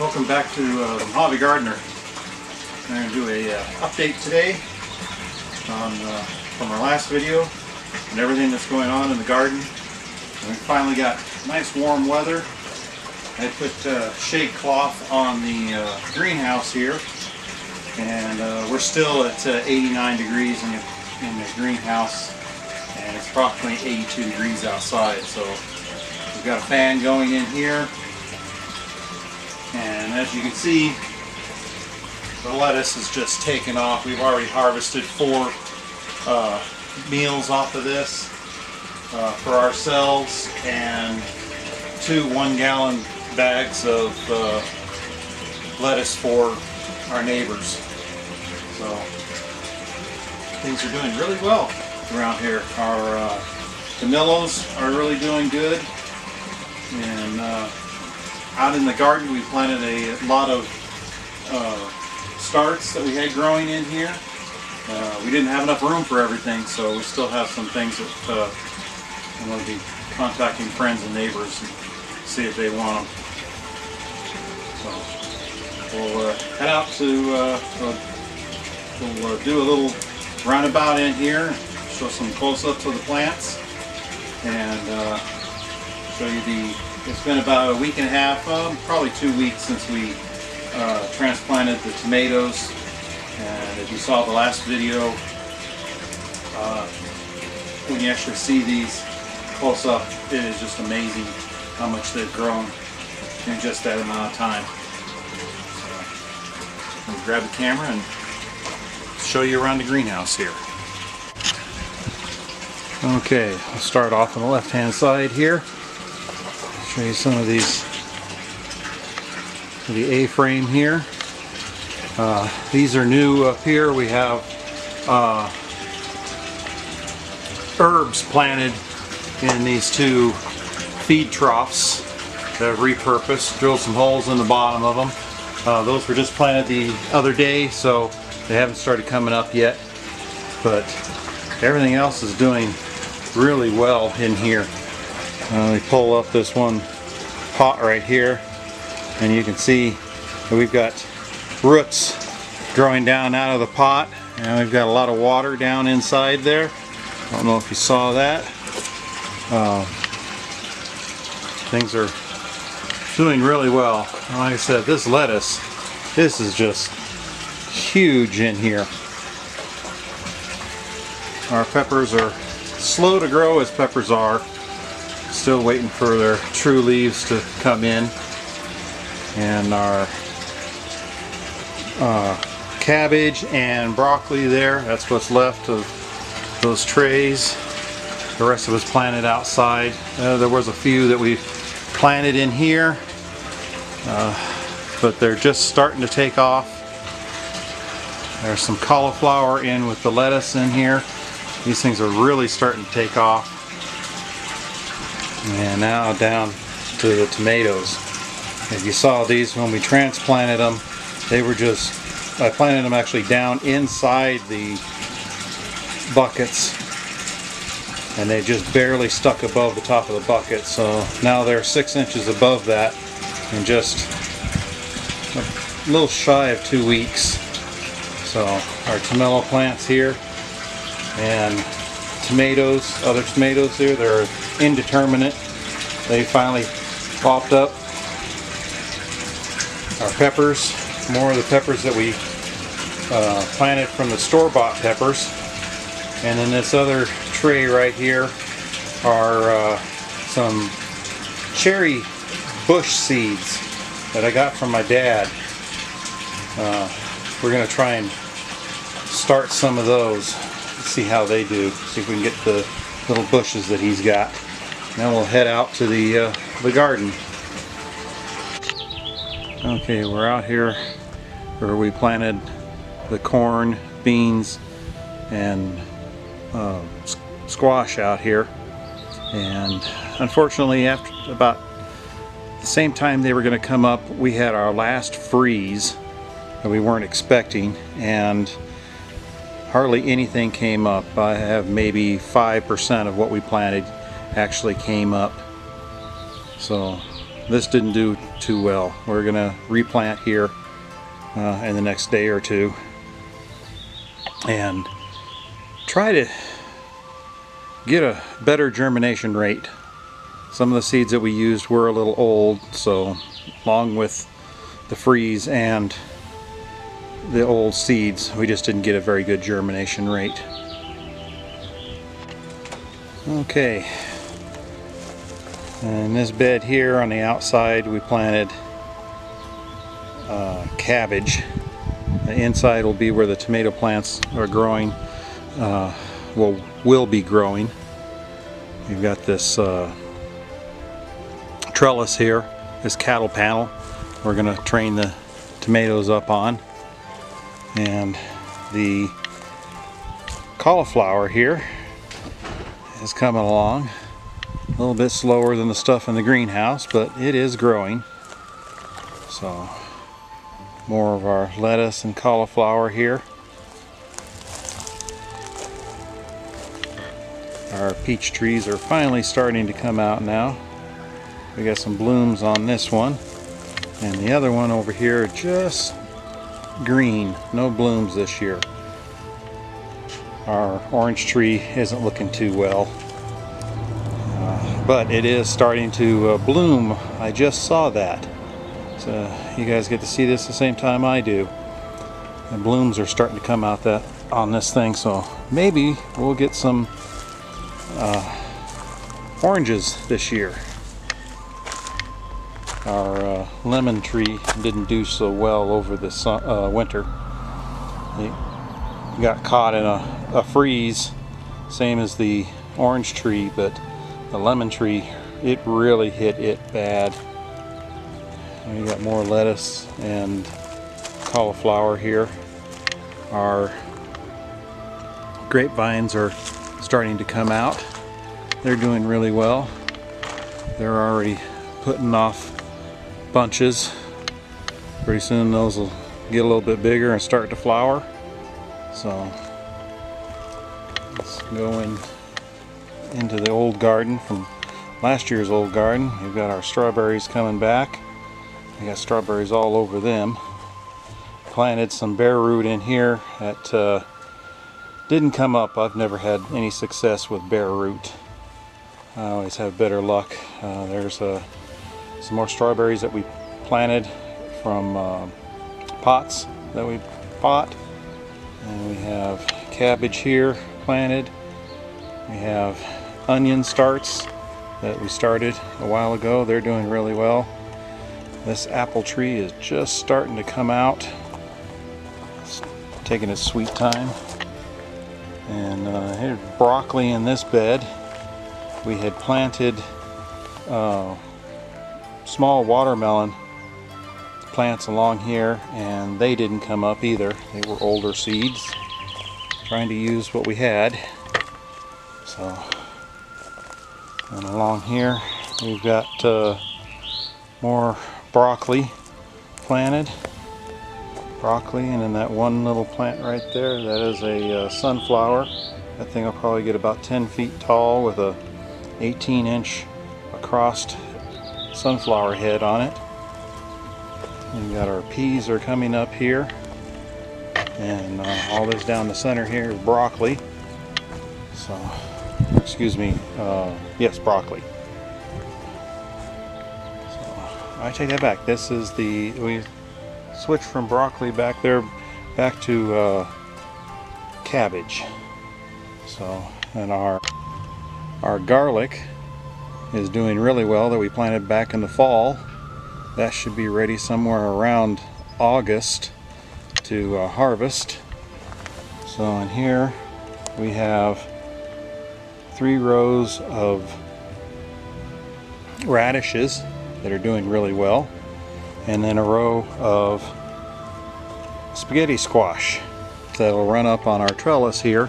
Welcome back to the Hobby Gardener. I'm going to do a update today on from our last video and everything that's going on in the garden. We finally got nice warm weather. I put shade cloth on the greenhouse here, and we're still at 89 degrees in the greenhouse, and it's approximately 82 degrees outside. So we've got a fan going in here. And as you can see, the lettuce is just taken off. We've already harvested 4 meals off of this for ourselves, and 2 1-gallon bags of lettuce for our neighbors. So things are doing really well around here. Our tomatoes are really doing good, and out in the garden we planted a lot of starts that we had growing in here. We didn't have enough room for everything, so we still have some things that I'm going to be contacting friends and neighbors and see if they want them. So we'll head out to, we'll do a little roundabout in here, show some close-ups of the plants, and show you it's been about a week and a half, probably 2 weeks since we transplanted the tomatoes. And if you saw the last video, when you actually see these close up, it is just amazing how much they've grown in just that amount of time. So, I'm going to grab the camera and show you around the greenhouse here. Okay, I'll start off on the left hand side here. Show you some of these, the A-frame here. These are new up here. We have herbs planted in these 2 feed troughs that I've repurposed, drilled some holes in the bottom of them. Those were just planted the other day, so they haven't started coming up yet, but everything else is doing really well in here. We pull up this one pot right here, and you can see that we've got roots growing down out of the pot, and we've got a lot of water down inside there. I don't know if you saw that. Things are doing really well. Like I said, this lettuce, this is just huge in here. Our peppers are slow to grow, as peppers are. Still waiting for their true leaves to come in, and our cabbage and broccoli there, that's what's left of those trays. The rest of it's planted outside. There was a few that we planted in here, but they're just starting to take off. There's some cauliflower in with the lettuce in here. These things are really starting to take off. And now down to the tomatoes. If you saw these when we transplanted them, they were just, I planted them actually down inside the buckets, and they just barely stuck above the top of the bucket. So now they're 6 inches above that in just a little shy of 2 weeks. So our tomato plants here, and tomatoes, other tomatoes here, they're indeterminate. They finally popped up. Our peppers, more of the peppers that we planted from the store-bought peppers. And then this other tray right here are some cherry bush seeds that I got from my dad. We're going to try and start some of those. See how they do. See if we can get the little bushes that he's got. Then we'll head out to the garden. Okay, we're out here where we planted the corn, beans, and squash out here. And unfortunately, after about the same time they were going to come up, we had our last freeze that we weren't expecting, and hardly anything came up. I have maybe 5% of what we planted actually came up. So this didn't do too well. We're gonna replant here in the next day or two and try to get a better germination rate. Some of the seeds that we used were a little old, so along with the freeze and the old seeds, we just didn't get a very good germination rate. Okay, in this bed here on the outside we planted cabbage. The inside will be where the tomato plants are growing, will be growing. We've got this trellis here, this cattle panel we're going to train the tomatoes up on, and the cauliflower here is coming along a little bit slower than the stuff in the greenhouse, but it is growing. So more of our lettuce and cauliflower here. Our peach trees are finally starting to come out now. We got some blooms on this one, and the other one over here just green, no blooms this year. Our orange tree isn't looking too well, but it is starting to bloom. I just saw that. So you guys get to see this the same time I do. The blooms are starting to come out on this thing, so maybe we'll get some oranges this year. Our lemon tree didn't do so well over this winter. It got caught in a freeze, same as the orange tree, but the lemon tree, it really hit it bad. We got more lettuce and cauliflower here. Our grapevines are starting to come out. They're doing really well. They're already putting off bunches. Pretty soon those will get a little bit bigger and start to flower. So let's go into the old garden from last year's old garden. We've got our strawberries coming back. I got strawberries all over them. Planted some bare root in here that didn't come up. I've never had any success with bare root. I always have better luck. There's some more strawberries that we planted from pots that we bought. And we have cabbage here planted. We have onion starts that we started a while ago. They're doing really well. This apple tree is just starting to come out. It's taking its sweet time. And here's broccoli in this bed. We had planted small watermelon plants along here, and they didn't come up either. They were older seeds. Trying to use what we had. So, and along here we've got more broccoli planted. Broccoli, and then that one little plant right there, that is a sunflower. That thing will probably get about 10 feet tall with a 18-inch across sunflower head on it. We've got our peas are coming up here, and all this down the center here is broccoli. So, excuse me, yes, broccoli. I take that back. This is we switched from broccoli back there back to cabbage. So, and our garlic is doing really well that we planted back in the fall. That should be ready somewhere around August to harvest. So in here we have 3 rows of radishes that are doing really well, and then a row of spaghetti squash that'll run up on our trellis here,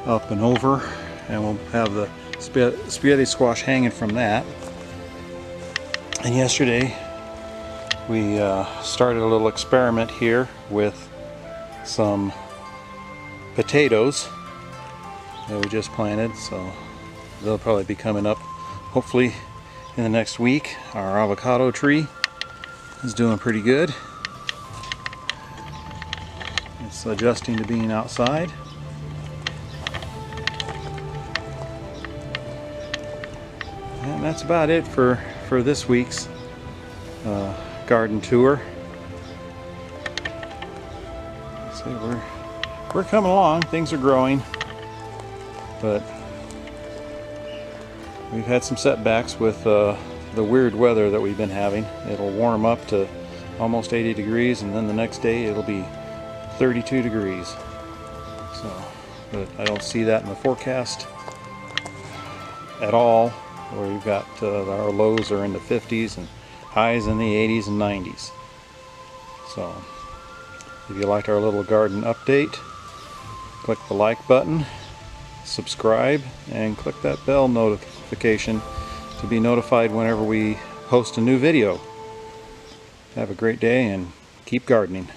up and over, and we'll have the spaghetti squash hanging from that. And yesterday we started a little experiment here with some potatoes that we just planted, so they'll probably be coming up hopefully in the next week. Our avocado tree is doing pretty good. It's adjusting to being outside. And that's about it for this week's garden tour. So we're coming along. Things are growing, but we've had some setbacks with the weird weather that we've been having. It'll warm up to almost 80 degrees, and then the next day it'll be 32 degrees. So, but I don't see that in the forecast at all, where we've got our lows are in the 50s and highs in the 80s and 90s. So if you liked our little garden update, click the like button, subscribe, and click that bell notification to be notified whenever we post a new video. Have a great day and keep gardening.